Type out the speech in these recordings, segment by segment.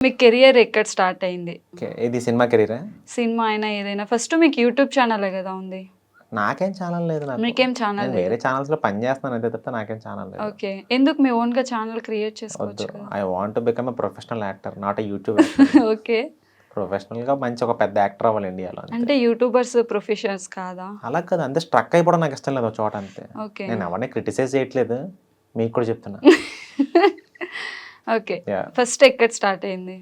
మీ career ఎక్కడ start అయింది? Okay. ఇది సినిమా కెరీరా? సినిమా అయినా ఏదైనా ఫస్ట్ మీకు యూట్యూబ్ ఛానలే కదా ఉంది. నాకేం ఛానల్ లేదు నాకు. మీకేం ఛానల్ నేను లేదు? వేరే ఛానల్స్‌లో పని చేస్తున్నాను అంతే తప్ప నాకేం ఛానల్ లేదు. ఓకే. ఎందుకు మీ ఓన్‌గా ఛానల్ క్రియేట్ వద్దు. చేసుకోవచ్చు కదా? I want to become a professional actor, not a YouTube actor. Okay. ప్రొఫెషనల్‌గా మంచి ఒక పెద్ద యాక్టర్ అవ్వాలి ఇండియాలో అంతే. అంటే యూట్యూబర్స్ ప్రొఫెషనల్స్ కాదా? అలా కాదు, అంతే స్ట్రక్ అయిపోవడం నాకు ఇష్టం లేదు ఒక చోట అంతే. ఓకే. నేను ఎవరిని క్రిటిసైజ్ చేయట్లేదు. మీకు కూడా చెప్తున్నా. ఓకే. యాహ్! ఫస్ట్ ఎక్కడ స్టార్ట్ అయింది?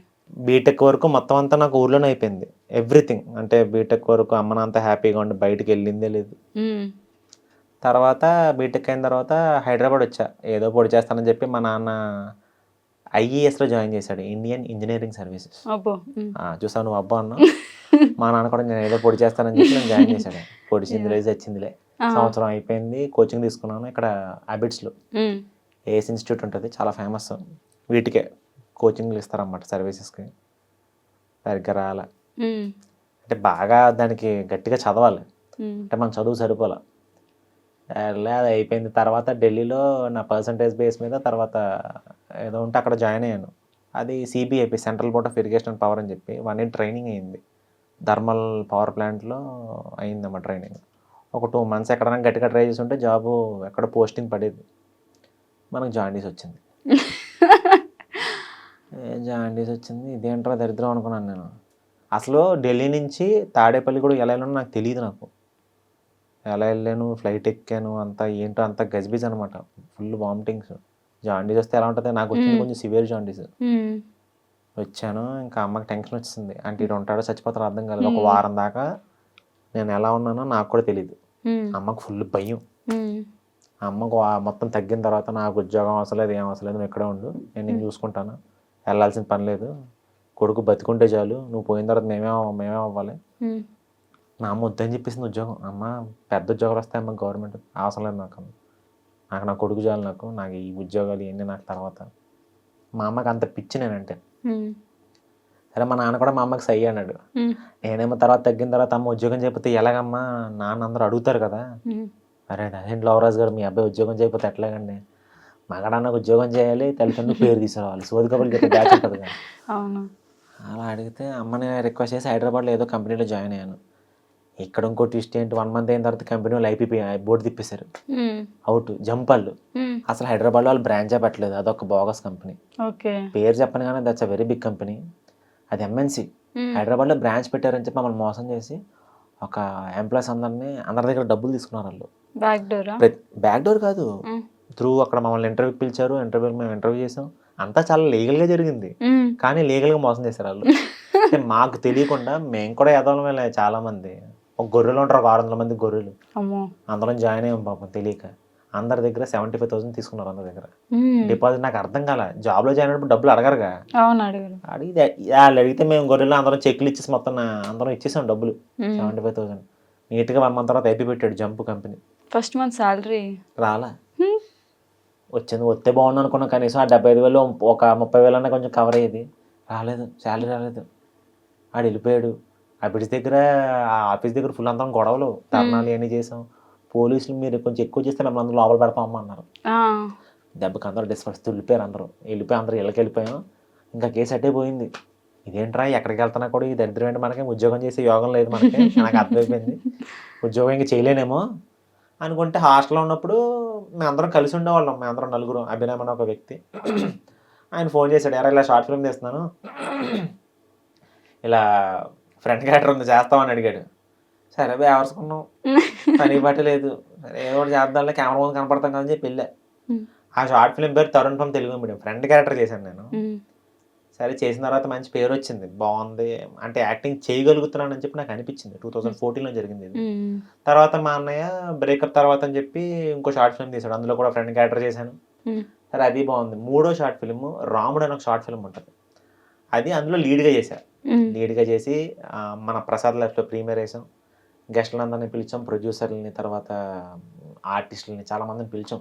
బీటెక్ వరకు మొత్తం అంతా నాకు ఊర్లోనే అయిపోయింది. ఎవ్రీథింగ్. అంటే బీటెక్ వరకు అమ్మ నాన్నతో హ్యాపీగా ఉండి బయటికి వెళ్ళిందే లేదు. హ్మ్. తర్వాత బీటెక్ అయిన తర్వాత హైదరాబాద్ వచ్చా. ఏదో పొడి చేస్తానని చెప్పి మా నాన్న ఐఈఎస్‌లో జాయిన్ చేశాడు. Indian engineering services. అబ్బో! హ్మ్. చూసావా నువ్వు అబ్బా అన్నావు. మా నాన్న కూడా నేను ఏదో పొడి చేస్తానని చెప్పి నన్ను జాయిన్ చేశాడు. పొడిచిందిలే చచ్చిందిలే. సంవత్సరం అయిపోయింది. కోచింగ్ తీసుకున్నాను ఇక్కడ అబిడ్స్‌లో. హ్మ్. ఏఎస్ ఇన్స్టిట్యూట్ ఉంటుంది, చాలా ఫేమస్. వీటికే కోచింగ్లు ఇస్తారన్నమాట సర్వీసెస్కి. సరిగ్గా రాలే. హ్మ్. అంటే బాగా దానికి గట్టిగా చదవాలి. హ్మ్. అంటే మన చదువు సరిపోలే. సర్లే అది అయిపోయింది. తర్వాత ఢిల్లీలో నా పర్సంటేజ్ బేస్ మీద తర్వాత ఏదో ఉంటే అక్కడ జాయిన్ అయ్యాను. అది CBIP, central board of irrigation and power అని చెప్పి 1 ఇయర్ ట్రైనింగ్ అయింది. థర్మల్ పవర్ ప్లాంట్లో అయిందన్నమాట ట్రైనింగ్. ఒక 2 మంత్స్ ఎక్కడైనా గట్టిగా ట్రై చేసి ఉంటే జాబు ఎక్కడ పోస్టింగ్ పడేది. మనకు జాండీస్ వచ్చింది. జాండీస్ వచ్చింది. ఇదేంట్రా దరిద్రం అనుకున్నాను నేను. అసలు ఢిల్లీ నుంచి తాడేపల్లి కూడా ఎలా వెళ్ళానో నాకు తెలియదు. నాకు ఎలా వెళ్ళాను, ఫ్లైట్ ఎక్కాను, అంతా ఏంటో అంతా గజిబిజ్ అనమాట. Full vomitings. జాండీస్ వస్తే ఎలా ఉంటుంది, నాకు వచ్చింది కొంచెం సివియర్ జాండీస్. హ్మ్. వచ్చాను, ఇంకా అమ్మకి టెన్షన్ వచ్చింది. అంటే ఇటు ఉంటాడో చచ్చిపోతారో అర్థం కాలేదు. ఒక వారం దాకా నేను ఎలా ఉన్నానో నాకు కూడా తెలియదు. హ్మ్. అమ్మకు ఫుల్ భయం. హ్మ్. అమ్మకు మొత్తం తగ్గిన తర్వాత నాకు ఉద్యోగం అవసరం లేదు, ఏం అవసరం లేదు, నువ్వు ఇక్కడే ఉండు, నేను చూసుకుంటాను, వెళ్ళాల్సిన పని లేదు, కొడుకు బతికుంటే చాలు, నువ్వు పోయిన తర్వాత మేమే అవ్వాలి. హ్మ్. నా అమ్మ వద్దని చెప్పేసింది ఉద్యోగం. అమ్మ పెద్ద ఉద్యోగాలు వస్తాయి అమ్మ, గవర్నమెంట్ అవసరం లేదు నాకు నా కొడుకు చాలు, నాకు ఈ ఉద్యోగాలు ఇవన్నీ నాకు తర్వాత. మా అమ్మకి అంత పిచ్చి నేనంటే. హ్మ్. సరే మా నాన్న కూడా మా అమ్మకి సై అన్నాడు. హ్మ్. నేనేమో తర్వాత తగ్గిన తర్వాత అమ్మ ఉద్యోగం చేయకపోతే ఎలాగమ్మా, నాన్న అందరూ అడుగుతారు కదా. హ్మ్. అరే అదేంటి లవరాజు గారు, మీ అబ్బాయి ఉద్యోగం చేయకపోతే ఎట్లాగండి, మగాడన్నా ఉద్యోగం చేయాలి, తల్లిదండ్రులు పేరు తీసుకురావాలి, సోది కబుర్లు చెప్పే బ్యాచ్ ఉంటుంది కదా. అవును. అలా అడిగితే అమ్మని రిక్వెస్ట్ చేసి హైదరాబాద్లో ఏదో కంపెనీలో జాయిన్ అయ్యాను. ఇక్కడ ఇంకో ట్విస్ట్ ఏంటి, 1 మంత్ అయిన తర్వాత కంపెనీ వాళ్ళు ఐపీపీ బోర్డు తిప్పేశారు. హ్మ్. అవుట్ జంపాళ్ళు. హ్మ్. అసలు హైదరాబాద్లో వాళ్ళు బ్రాంచే పెట్టలేదు. అదొక బోగస్ కంపెనీ. ఓకే. పేరు చెప్పను కానీ that's a very big company. అది ఎంఎన్సీ. హ్మ్. హైదరాబాద్లో బ్రాంచ్ పెట్టారని చెప్పి మమ్మల్ని మోసం చేసి ఒక ఎంప్లాయీస్ అందరి దగ్గర డబ్బులు తీసుకున్నారు వాళ్ళు. Back Dora? బ్యాక్ డోర్ కాదు, హ్మ్. త్రూ అక్కడ మమ్మల్ని ఇంటర్వ్యూకి పిలిచారు. మేము ఇంటర్వ్యూ చేసాం. అంతా చాలా లీగల్గా జరిగింది. హ్మ్. కానీ లీగల్గా మోసం చేశారు వాళ్ళు. అంటే మాకు తెలియకుండా మేము కూడా ఎదవలమే చాలామంది. ఒక గొర్రెలు ఉంటారు, ఒక 600 మంది గొర్రెలు. అమ్మో! అందరం జాయిన్ అయ్యాం పాపం తెలియక. అందరి దగ్గర 75,000 తీసుకున్నారు అందరి దగ్గర. హ్మ్. డిపాజిట్ నాకు అర్థం కాలే. జాబ్లో జాయిన్ అయినప్పుడు డబ్బులు అడగరుగా. అవును, అడగరు. అడిగితే వాళ్ళు అడిగితే మేము గొర్రెలు అందరం చెక్లు ఇచ్చేసి మొత్తం అందరం ఇచ్చేసాం డబ్బులు. హ్మ్. 75,000 నీట్గా 1 మంత్ తర్వాత ఐపీ పెట్టాడు jump company. First month salary రాలా. హ్మ్. వచ్చింది, వస్తే బాగుండు అనుకున్నాం. కనీసం ఆ 75,000 ఒక 30,000 అన్నా కొంచెం కవర్ అయ్యేది. రాలేదు, శాలరీ రాలేదు. ఆడు వెళ్ళిపోయాడు. అబిడ్స్ దగ్గర, ఆ ఆఫీస్ దగ్గర ఫుల్ అందరం గొడవలు, ధర్నాలు ఇవన్నీ చేసాం. పోలీసులు మీరు కొంచెం ఎక్కువ చేస్తే మిమ్మల్ని అందరూ లోపల పెడతామమ్మా అన్నారు. ఆ! దెబ్బకి అందరూ డిస్పర్స్ వెళ్ళిపోయారు. అందరూ ఇళ్ళకి వెళ్ళిపోయాం. ఇంకా కేసు అట్టే పోయింది. ఇదేంట్రా ఎక్కడికి వెళ్తున్నా కూడా ఈ దరిద్రం ఏంటి, మనకి ఉద్యోగం చేసే యోగం లేదు మనకి. నాకు అర్థమైపోయింది ఉద్యోగం ఇంకా చేయలేనేమో అనుకుంటే, హాస్టల్లో ఉన్నప్పుడు మేమందరం కలిసి ఉండేవాళ్ళం. మేమందరం నలుగురం. అభిరామ్ అని ఒక వ్యక్తి. ఆయన ఫోన్ చేశాడు, ఎరా ఇలా షార్ట్ ఫిల్మ్ తీస్తున్నాను, ఇలా ఫ్రంట్ క్యారెక్టర్ ఉంది చేస్తామని అడిగాడు. సరే బేవర్సుకున్నాం, పని పట్టలేదు. సరే ఏదో ఒకటి చేద్దాంలే, కెమెరా ముందు కనపడతాం కదని చెప్పి వెళ్ళా. హ్మ్. ఆ షార్ట్ ఫిల్మ్ పేరు Tarun from Telugu medium. Front character చేశాను నేను. హ్మ్. సరే చేసిన తర్వాత మంచి పేరు వచ్చింది, బాగుంది, అంటే యాక్టింగ్ చేయగలుగుతున్నానని చెప్పి నాకు అనిపించింది. 2014లో జరిగింది ఇది. హ్మ్. తర్వాత మా అన్నయ్య బ్రేకప్ తర్వాత అని చెప్పి ఇంకో షార్ట్ ఫిల్మ్ తీశాడు. అందులో కూడా ఫ్రంట్ క్యారెక్టర్ చేశాను. హ్మ్. సరే అది బాగుంది. మూడో షార్ట్ ఫిల్మ్ రాముడు అని ఒక షార్ట్ ఫిల్మ్ ఉంటుంది. అది అందులో లీడ్గా చేశాను. హ్మ్. లీడ్గా చేసి మన ప్రసాద్ ల్యాబ్స్లో ప్రీమియర్ వేసాం. గెస్టులందరినీ పిలిచాం, ప్రొడ్యూసర్లని, తర్వాత ఆర్టిస్టులని చాలామందిని పిలిచాం.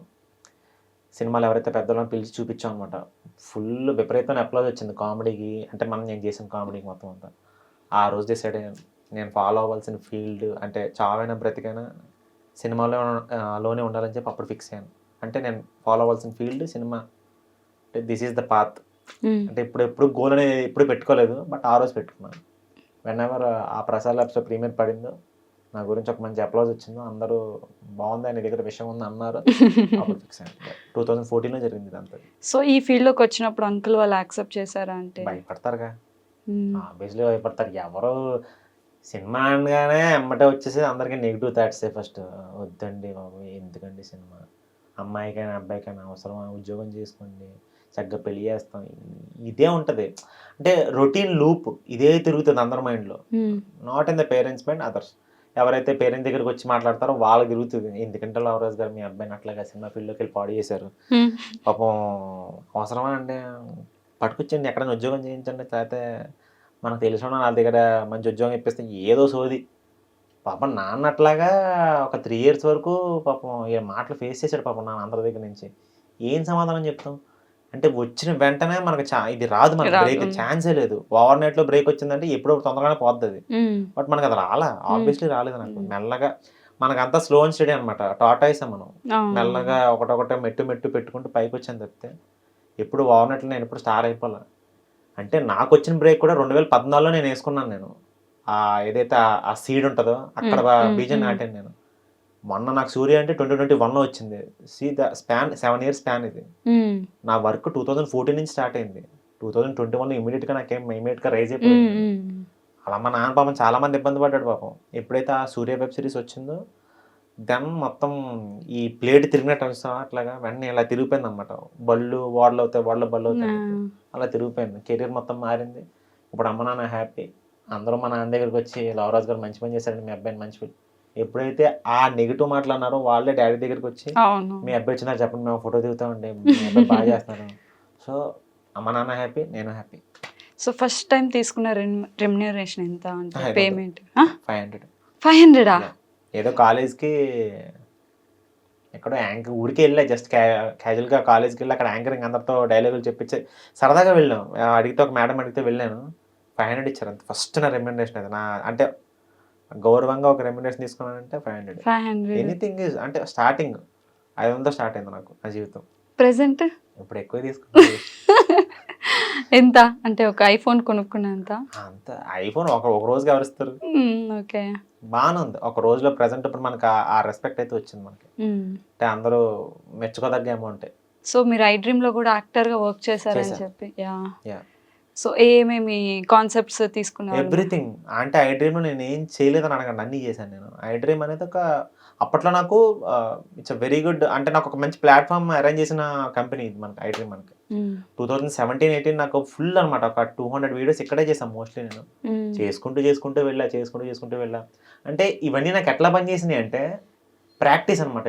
సినిమాలు ఎవరైతే పెద్దలను పిలిచి చూపించాం అనమాట. ఫుల్ విపరీతమైన అప్లాజ్ వచ్చింది కామెడీకి. అంటే నేను చేసిన కామెడీకి మొత్తం అంతా. ఆ రోజు డిసైడ్ అయ్యాను, నేను ఫాలో అవ్వాల్సిన ఫీల్డ్ అంటే చావైనా బ్రతికైనా సినిమాలోనే ఉండాలని చెప్పి అప్పుడు ఫిక్స్ అయ్యాను. అంటే నేను ఫాలో అవ్వాల్సిన ఫీల్డ్ సినిమా. అంటే దిస్ ఈజ్ ద పాత్. అంటే ఎప్పుడు గోల్ అనేది ఎప్పుడు పెట్టుకోలేదు, బట్ ఆ రోజు పెట్టుకున్నాను. వెన్ ఎవర్ ఆ ప్రసాద్ ల్యాబ్స్లో ప్రీమియర్ పడిందో, నా గురించి ఒక మంచి అప్లాజ్ వచ్చిందో, అందరూ బాగుంది నీ దగ్గర విషయం ఉంది అన్నారు. అప్పుడు ఫిక్స్ అయ్యాను. 2014లో జరిగింది ఇదంతా. సో ఈ ఫీల్డ్లోకి వచ్చినప్పుడు అంకుల్ వాళ్ళు యాక్సెప్ట్ చేశారా అంటే? భయపడతారుగా, ఆబ్వియస్లీ భయపడతారు. ఎవరు సినిమా అనగానే ఎమ్మటే వచ్చేసి అందరికీ నెగిటివ్ థాట్సే ఫస్ట్. వద్దండి బాబు, ఎందుకండి సినిమా, అమ్మాయికైనా అబ్బాయికైనా అవసరమా, ఉద్యోగం చేసుకోండి, చక్కగా పెళ్లి చేస్తాం, ఇదే ఉంటుంది. అంటే రొటీన్ లూప్ ఇదే తిరుగుతుంది అందరి మైండ్లో. Not in the parents mind, others. ఎవరైతే పేరెంట్స్ దగ్గరికి వచ్చి మాట్లాడతారో వాళ్ళకి తిరుగుతుంది. ఎందుకంటే లవరాజ్ గారు మీ అబ్బాయిని అట్లాగా సినిమా ఫీల్డ్లోకి వెళ్ళి పాడు చేశారు, పాపం అవసరమా అండి, పట్టుకొచ్చండి ఎక్కడైనా ఉద్యోగం చేయించండి, లేకపోతే మనకు తెలిసిన వాళ్ళ దగ్గర మంచి ఉద్యోగం ఇప్పిస్తే, ఏదో సోది. పాపం నాన్న అట్లాగా ఒక 3 years వరకు పాపం ఈ మాటలు ఫేస్ చేశాడు పాపం నాన్న అందరి దగ్గర నుంచి. ఏం సమాధానం చెప్తాం? అంటే వచ్చిన వెంటనే మనకు ఇది రాదు, మనకు బ్రేక్ ఛాన్సే లేదు. ఓవర్ నైట్లో బ్రేక్ వచ్చిందంటే ఎప్పుడో తొందరగానే పోద్ది అది. బట్ మనకు అది ఆబ్వియస్లీ రాలేదు నాకు. మెల్లగా మనకంతా స్లో అండ్ స్టడీ అనమాట, టాటాయిస్ మనం. మెల్లగా ఒకటొకటే మెట్టు పెట్టుకుంటూ పైకి వచ్చాను తప్పితే ఎప్పుడు ఓవర్ నైట్లో నేను ఎప్పుడు స్టార్ అయిపోలే. అంటే నాకు వచ్చిన బ్రేక్ కూడా 2014లో నేను వేసుకున్నాను. నేను ఏదైతే ఆ సీడ్ ఉంటుందో అక్కడ బీజం నాటాను నేను. మొన్న నాకు సూర్య అంటే 2021లో వచ్చింది. See the span, 7 years span ఇది. నా వర్క్ 2014 నుంచి స్టార్ట్ అయింది. 2021లో ఇమీడియట్గా నాకేం రైజ్ అయిపోయింది. అలా మా నాన్న పాపం చాలా మంది ఇబ్బంది పడ్డాడు పాపం. ఎప్పుడైతే ఆ సూర్య వెబ్ సిరీస్ వచ్చిందో దెన్ మొత్తం ఈ ప్లేట్ తిరిగినట్టు అనిస్తాం, అట్లాగా వెంటనే ఇలా తిరిగిపోయింది అనమాట. బళ్ళు బళ్ళు అవుతాయి, అలా తిరిగిపోయింది. కెరీర్ మొత్తం మారింది. ఇప్పుడు అమ్మ నాన్న హ్యాపీ. అందరూ మా నాన్న దగ్గరికి వచ్చి లవరాజ్ గారు మంచి పని చేశారండి, మీ అబ్బాయిని మంచి. ఎప్పుడైతే ఆ నెగిటివ్ మాట్లాడినారో వాళ్ళే డాడీ దగ్గరికి వచ్చి మీ అబ్బాయి వచ్చినారు చెప్పండి, మేము ఫోటో దిగుతామండి, మీ అబ్బాయి బాగా చేస్తున్నారు. సో అమ్మ నాన్న హ్యాపీ, నేను హ్యాపీ. సో ఫస్ట్ టైం తీసుకున్న రెమ్యునరేషన్ ఎంత అంటే పేమెంట్? 500. 500? ఏదో కాలేజ్కి ఎక్కడో యాంకర్ ఊరికే వెళ్ళా, జస్ట్ క్యాజువల్గా కాలేజ్కి వెళ్ళి అక్కడ యాంకరింగ్ అందరితో డైలాగులు చెప్పించి సరదాగా వెళ్ళాం. అడిగితే ఒక మేడం అడిగితే వెళ్ళాను, 500 ఇచ్చారు అంత. ఫస్ట్ నా రెమ్యునరేషన్ అది. నా అంటే గౌరవంగా ఒక రెమ్యునరేషన్ తీసుకున్నానంటే 500. ఎనీథింగ్ ఈజ్ అంటే స్టార్టింగ్ 500 స్టార్ట్ అయింది నాకు నా జీవితం. ప్రెసెంట్ ఇప్పుడు ఎక్కువ తీసుకున్నాను. ఎంత అంటే ఒక ఐఫోన్ కొనుక్కున్నంత? అంత ఐఫోన్ ఒక రోజుకి ఎవరిస్తారు? ఓకే, బాగానే ఉంది. ఒక రోజులో ప్రెసెంట్ ఇప్పుడు మనకు ఆ రెస్పెక్ట్ అయితే వచ్చింది మనకి. అంటే అందరూ మెచ్చుకోదగ్గ అమౌంట్. సో మీరు ఐ డ్రీమ్ లో కూడా యాక్టర్ గా వర్క్ చేశారని చెప్పి. సో ఏమేమి కాన్సెప్ట్స్ తీసుకున్నారు? ఎవ్రీథింగ్. అంటే ఐ డ్రీమ్లో నేను ఏం చేయలేదని అడగండి, అన్నీ చేశాను నేను. ఐ డ్రీమ్ అనేది ఒక అప్పట్లో నాకు ఇట్స్ వెరీ గుడ్, అంటే నాకు ఒక మంచి ప్లాట్ఫామ్ అరేంజ్ చేసిన కంపెనీ ఇది మనకి ఐ డ్రీమ్. మనకి 2017-18 నాకు ఫుల్ అనమాట, ఒక 200 వీడియోస్ ఇక్కడే చేశాను మోస్ట్లీ నేను. చేసుకుంటూ వెళ్ళా. అంటే ఇవన్నీ నాకు ఎట్లా పనిచేసినాయి అంటే ప్రాక్టీస్ అనమాట.